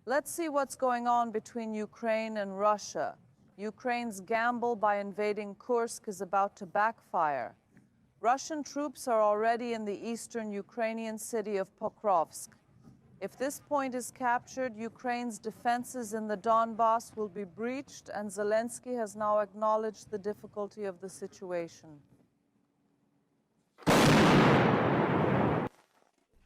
Let's see what's going on between Ukraine and Russia. Ukraine's gamble by invading Kursk is about to backfire. Russian troops are already in the eastern Ukrainian city of Pokrovsk. If this point is captured, Ukraine's defenses in the Donbass will be breached, and Zelensky has now acknowledged the difficulty of the situation.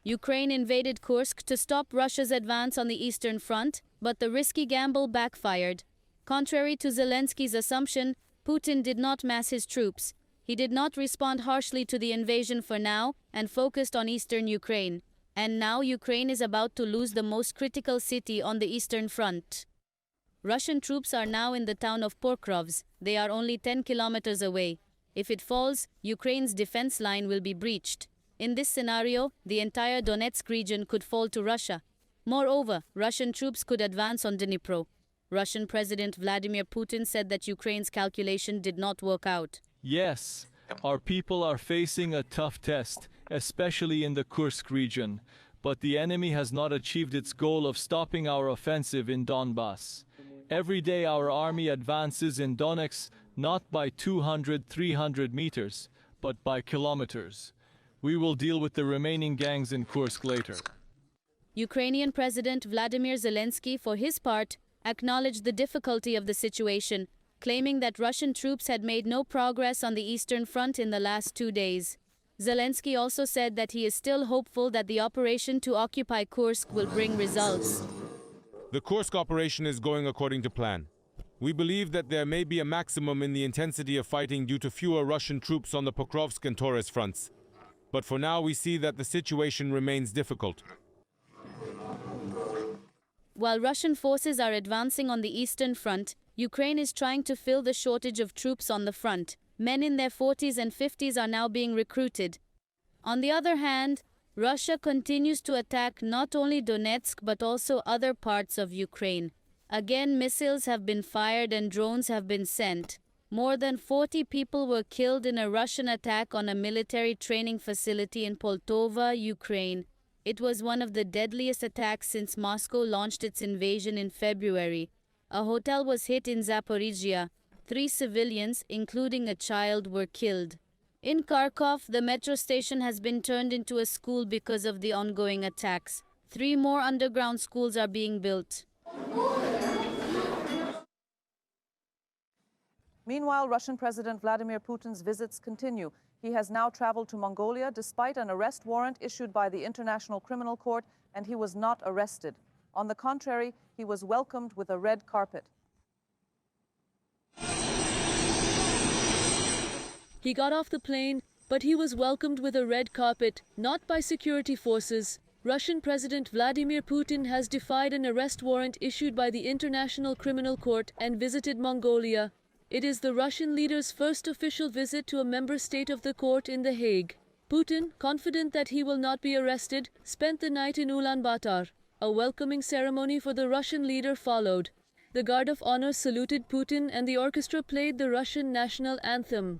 Ukraine invaded Kursk to stop Russia's advance on the Eastern Front, but the risky gamble backfired. Contrary to Zelensky's assumption, Putin did not mass his troops. He did not respond harshly to the invasion for now and focused on eastern Ukraine. And now Ukraine is about to lose the most critical city on the Eastern Front. Russian troops are now in the town of Pokrovsk. They are only 10 kilometers away. If it falls, Ukraine's defense line will be breached. In this scenario, the entire Donetsk region could fall to Russia. Moreover, Russian troops could advance on Dnipro. Russian President Vladimir Putin said that Ukraine's calculation did not work out. Yes, our people are facing a tough test, especially in the Kursk region, but the enemy has not achieved its goal of stopping our offensive in Donbass. Every day our army advances in Donetsk not by 200-300 meters, but by kilometers. We will deal with the remaining gangs in Kursk later. Ukrainian President Vladimir Zelensky, for his part, acknowledged the difficulty of the situation, claiming that Russian troops had made no progress on the Eastern Front in the last 2 days. Zelensky also said that he is still hopeful that the operation to occupy Kursk will bring results. The Kursk operation is going according to plan. We believe that there may be a maximum in the intensity of fighting due to fewer Russian troops on the Pokrovsk and Taurus fronts. But for now we see that the situation remains difficult. While Russian forces are advancing on the Eastern Front, Ukraine is trying to fill the shortage of troops on the front. Men in their 40s and 50s are now being recruited. On the other hand, Russia continues to attack not only Donetsk but also other parts of Ukraine. Again, missiles have been fired and drones have been sent. More than 40 people were killed in a Russian attack on a military training facility in Poltava, Ukraine. It was one of the deadliest attacks since Moscow launched its invasion in February. A hotel was hit in Zaporizhia. 3 civilians, including a child, were killed. In Kharkov, the metro station has been turned into a school because of the ongoing attacks. 3 more underground schools are being built. Meanwhile, Russian President Vladimir Putin's visits continue. He has now traveled to Mongolia despite an arrest warrant issued by the International Criminal Court, and he was not arrested. On the contrary, he was welcomed with a red carpet. He got off the plane, but he was welcomed with a red carpet, not by security forces. Russian President Vladimir Putin has defied an arrest warrant issued by the International Criminal Court and visited Mongolia. It is the Russian leader's first official visit to a member state of the court in The Hague. Putin, confident that he will not be arrested, spent the night in Ulaanbaatar. A welcoming ceremony for the Russian leader followed. The Guard of Honor saluted Putin and the orchestra played the Russian national anthem.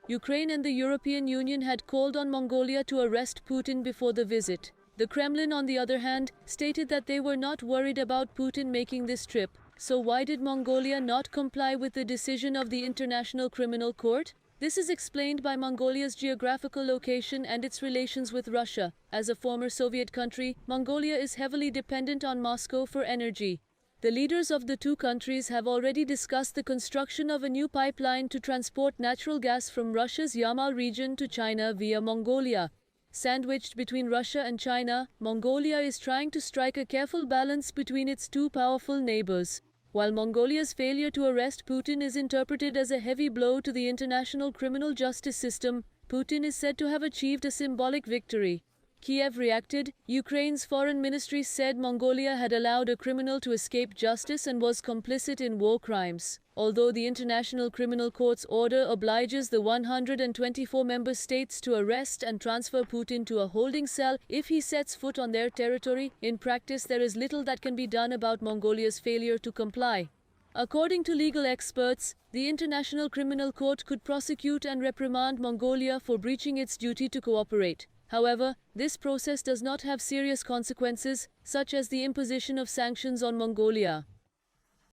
Ukraine and the European Union had called on Mongolia to arrest Putin before the visit. The Kremlin, on the other hand, stated that they were not worried about Putin making this trip. So why did Mongolia not comply with the decision of the International Criminal Court? This is explained by Mongolia's geographical location and its relations with Russia. As a former Soviet country, Mongolia is heavily dependent on Moscow for energy. The leaders of the 2 countries have already discussed the construction of a new pipeline to transport natural gas from Russia's Yamal region to China via Mongolia. Sandwiched between Russia and China, Mongolia is trying to strike a careful balance between its 2 powerful neighbors. While Mongolia's failure to arrest Putin is interpreted as a heavy blow to the international criminal justice system, Putin is said to have achieved a symbolic victory. Kiev reacted. Ukraine's foreign ministry said Mongolia had allowed a criminal to escape justice and was complicit in war crimes. Although the International Criminal Court's order obliges the 124 member states to arrest and transfer Putin to a holding cell if he sets foot on their territory, in practice there is little that can be done about Mongolia's failure to comply. According to legal experts, the International Criminal Court could prosecute and reprimand Mongolia for breaching its duty to cooperate. However, this process does not have serious consequences, such as the imposition of sanctions on Mongolia.